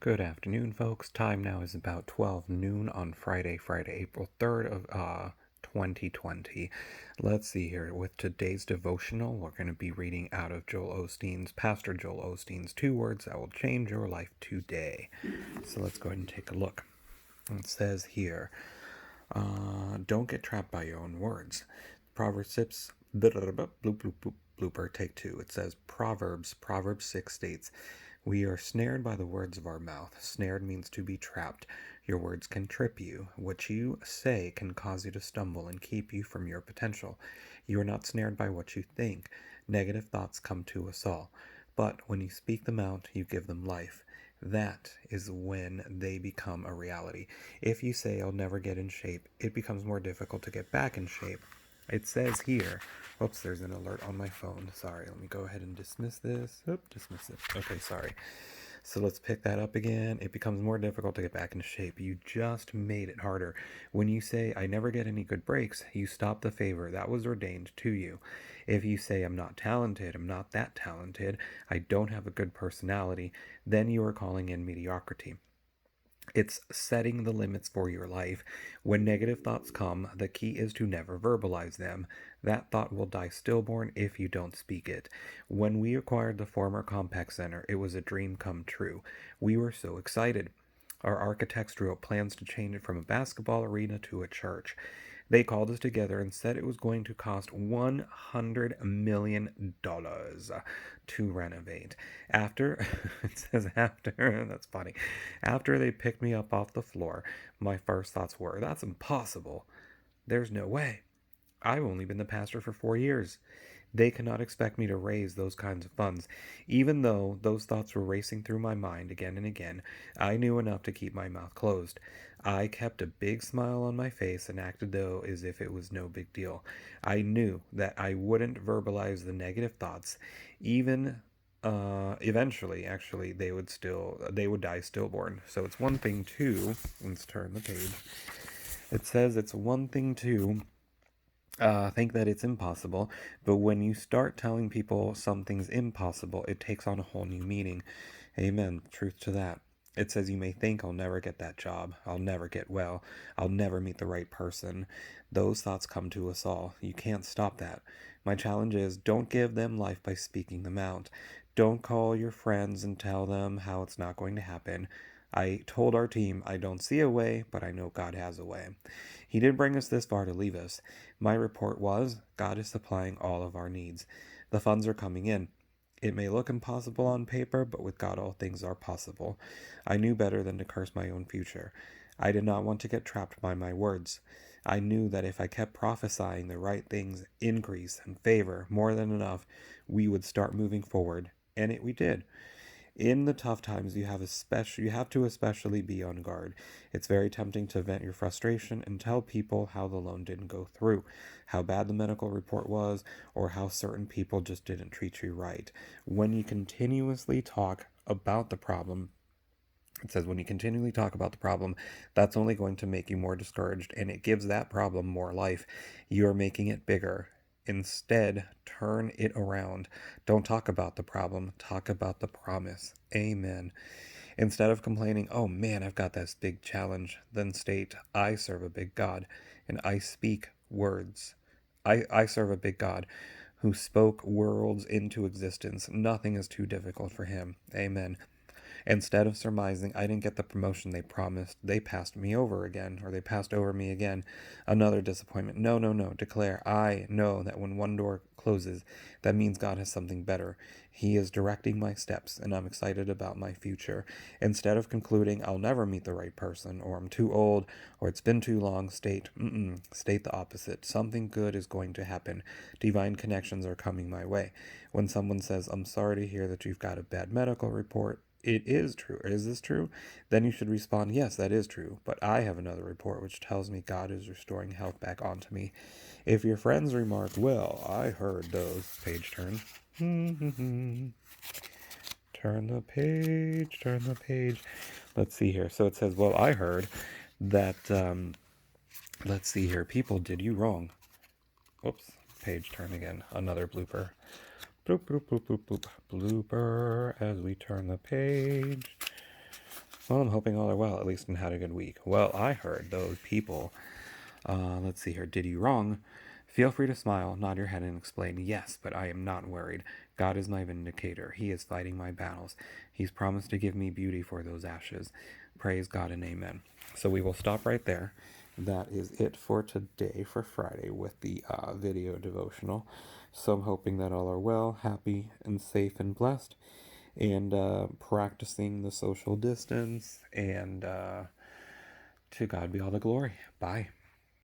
Good afternoon, folks. Time now is about 12 noon on Friday, April 3rd of 2020. Let's see here. With today's devotional, we're going to be reading out of Pastor Joel Osteen's 2 words that will change your life today. So let's go ahead and take a look. It says here, don't get trapped by your own words. Proverbs 6, blooper, take 2. It says Proverbs 6 states, we are snared by the words of our mouth. Snared means to be trapped. Your words can trip you. What you say can cause you to stumble and keep you from your potential. You are not snared by what you think. Negative thoughts come to us all. But when you speak them out, you give them life. That is when they become a reality. If you say, I'll never get in shape, it becomes more difficult to get back in shape. It says here, oops, there's an alert on my phone. Sorry, let me go ahead and dismiss this. Dismiss it. Okay, sorry. So let's pick that up again. It becomes more difficult to get back into shape. You just made it harder. When you say, I never get any good breaks, you stop the favor that was ordained to you. If you say, I'm not talented, I'm not that talented, I don't have a good personality, then you are calling in mediocrity. It's setting the limits for your life. When negative thoughts come, the key is to never verbalize them. That thought will die stillborn if you don't speak it. When we acquired the former Compaq Center, it was a dream come true. We were so excited. Our architects drew up plans to change it from a basketball arena to a church. They called us together and said it was going to cost $100 million to renovate. After, it says after, that's funny. After they picked me up off the floor, my first thoughts were, that's impossible. There's no way. I've only been the pastor for 4 years. They cannot expect me to raise those kinds of funds. Even though those thoughts were racing through my mind again and again, I knew enough to keep my mouth closed. I kept a big smile on my face and acted though as if it was no big deal. I knew that I wouldn't verbalize the negative thoughts. Even eventually, actually, they would die stillborn. So it's one thing to, let's turn the page. It says it's one thing to think that it's impossible, but when you start telling people something's impossible, it takes on a whole new meaning. Amen. Truth to that. It says you may think, I'll never get that job, I'll never get well, I'll never meet the right person. Those thoughts come to us all. You can't stop that. My challenge is, don't give them life by speaking them out. Don't call your friends and tell them how it's not going to happen. I told our team, I don't see a way, but I know God has a way. He did bring us this far to leave us. My report was, God is supplying all of our needs. The funds are coming in. It may look impossible on paper, but with God all things are possible. I knew better than to curse my own future. I did not want to get trapped by my words. I knew that if I kept prophesying the right things, increase and favor more than enough, we would start moving forward, and we did. In the tough times, you have to especially be on guard. It's very tempting to vent your frustration and tell people how the loan didn't go through, how bad the medical report was, or how certain people just didn't treat you right. When you continuously talk about the problem, it says when you continually talk about the problem, that's only going to make you more discouraged, and it gives that problem more life. You're making it bigger. Instead, turn it around. Don't talk about the problem, talk about the promise. Amen. Instead of complaining, oh man, I've got this big challenge, then state, I serve a big God, and I speak words. I serve a big God who spoke worlds into existence. Nothing is too difficult for him. Amen. Instead of surmising, I didn't get the promotion they promised, they passed me over again, or they passed over me again. Another disappointment. No, no, no. Declare, I know that when one door closes, that means God has something better. He is directing my steps, and I'm excited about my future. Instead of concluding, I'll never meet the right person, or I'm too old, or it's been too long, state the opposite. Something good is going to happen. Divine connections are coming my way. When someone says, I'm sorry to hear that you've got a bad medical report, it is true. Is this true? Then you should respond, yes, that is true. But I have another report which tells me God is restoring health back onto me. If your friends remark, well, I heard those, page turn. Turn the page, turn the page. Let's see here. So it says, well, I heard that, let's see here. People did you wrong. Whoops. Page turn again. Another blooper. Bloop, bloop, bloop, bloop, bloop. Blooper as we turn the page. Well, I'm hoping all are well, at least, and had a good week. Well, I heard those people. Let's see here. Did you wrong? Feel free to smile, nod your head, and explain, yes, but I am not worried. God is my vindicator. He is fighting my battles. He's promised to give me beauty for those ashes. Praise God and amen. So we will stop right there. That is it for today, for Friday, with the video devotional. So I'm hoping that all are well, happy, and safe and blessed, and practicing the social distance. And to God be all the glory. Bye.